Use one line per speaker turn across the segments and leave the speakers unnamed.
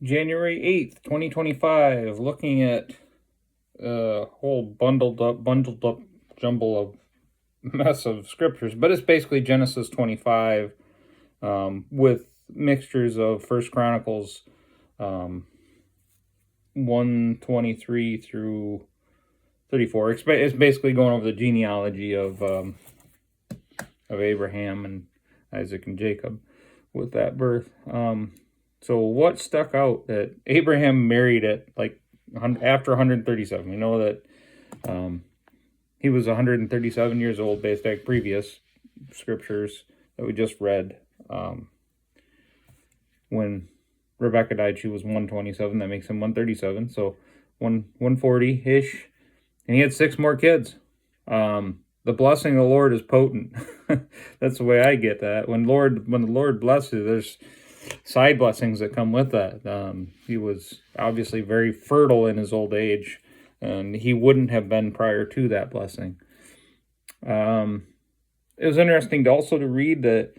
January 8th, 2025, looking at a whole bundled up jumble of mess of scriptures, but it's basically Genesis 25 with mixtures of First Chronicles 123 through 34. It's basically going over the genealogy of Abraham and Isaac and Jacob with that birth. So what stuck out that Abraham married at like after 137. We know that he was 137 years old based on previous scriptures that we just read. When Rebecca died, she was 127. That makes him 137. So 140-ish. And he had 6 more kids. The blessing of the Lord is potent. That's the way I get that. When the Lord blesses, there's side blessings that come with that. He was obviously very fertile in his old age, and he wouldn't have been prior to that blessing. It was interesting to read that,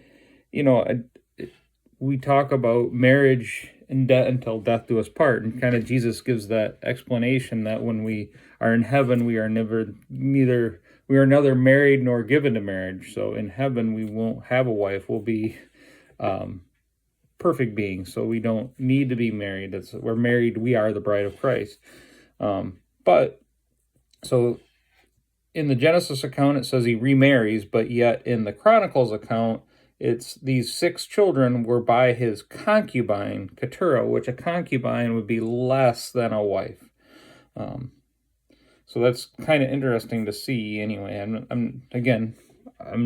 we talk about marriage and death until death do us part, and kind of Jesus gives that explanation that when we are in heaven, we are neither married nor given to marriage. So in heaven, we won't have a wife. We'll be perfect beings, so we don't need to be married. We're married. We are the bride of Christ. But so in the Genesis account, it says he remarries, but yet in the Chronicles account, it's these 6 children were by his concubine, Keturah, which a concubine would be less than a wife. So that's kind of interesting to see anyway. I'm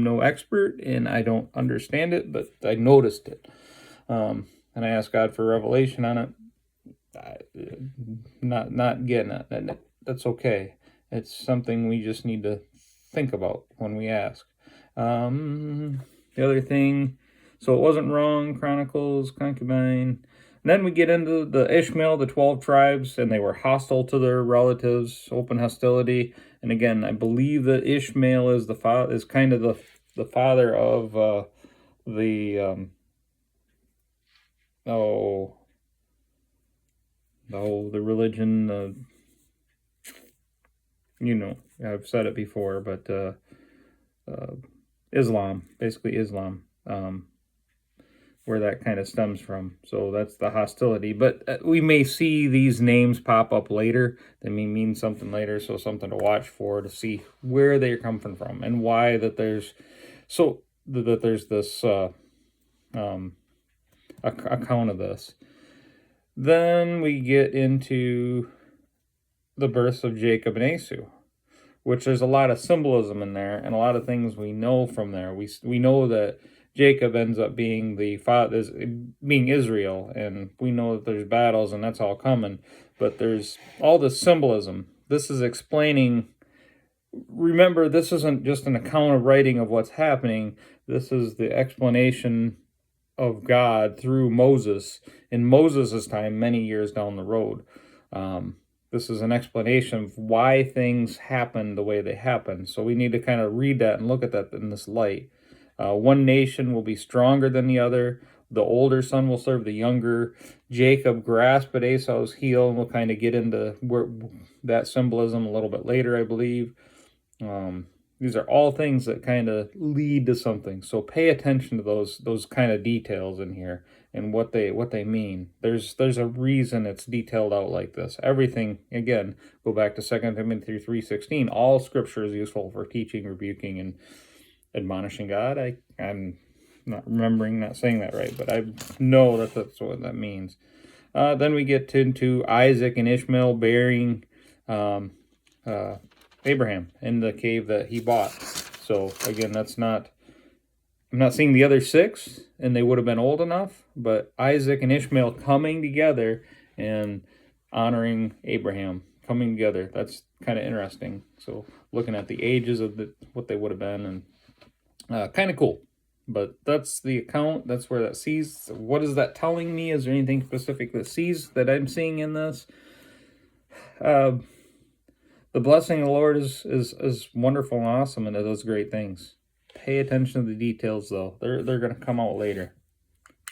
no expert and I don't understand it, but I noticed it. And I asked God for revelation on it. Not getting it. That's okay. It's something we just need to think about when we ask. The other thing, so it wasn't wrong, Chronicles, concubine. And then we get into the Ishmael, the 12 tribes, and they were hostile to their relatives, open hostility. And again, I believe that Ishmael is kind of the father of the religion. I've said it before, but Islam, basically Islam, where that kind of stems from. So that's the hostility. But we may see these names pop up later. They may mean something later, so something to watch for to see where they're coming from and why there's this account of this. Then we get into the births of Jacob and Esau, which there's a lot of symbolism in there and a lot of things we know from there. We know that Jacob ends up being being Israel, and we know that there's battles and that's all coming, but there's all this symbolism. This is explaining. Remember, this isn't just an account of writing of what's happening. This is the explanation of God through Moses in Moses' time, many years down the road. This is an explanation of why things happen the way they happen. So we need to kind of read that and look at that in this light. One nation will be stronger than the other. The older son will serve the younger. Jacob grasped at Esau's heel, and we'll kind of get into that symbolism a little bit later, I believe. These are all things that kind of lead to something. So pay attention to those kind of details in here and what they mean. There's a reason it's detailed out like this. Everything, again, go back to 2 Timothy 3:16. All scripture is useful for teaching, rebuking, and admonishing God. I'm not saying that right, but I know that's what that means. Then we get into Isaac and Ishmael bearing Abraham in the cave that he bought. So again, I'm not seeing the other 6, and they would have been old enough, but Isaac and Ishmael coming together and honoring Abraham, coming together. That's kind of interesting. So looking at the ages of what they would have been, and kind of cool. But that's the account. That's where that sees. What is that telling me? Is there anything specific that I'm seeing in this? The blessing of the Lord is wonderful and awesome, and it does great things. Pay attention to the details, though. They're going to come out later.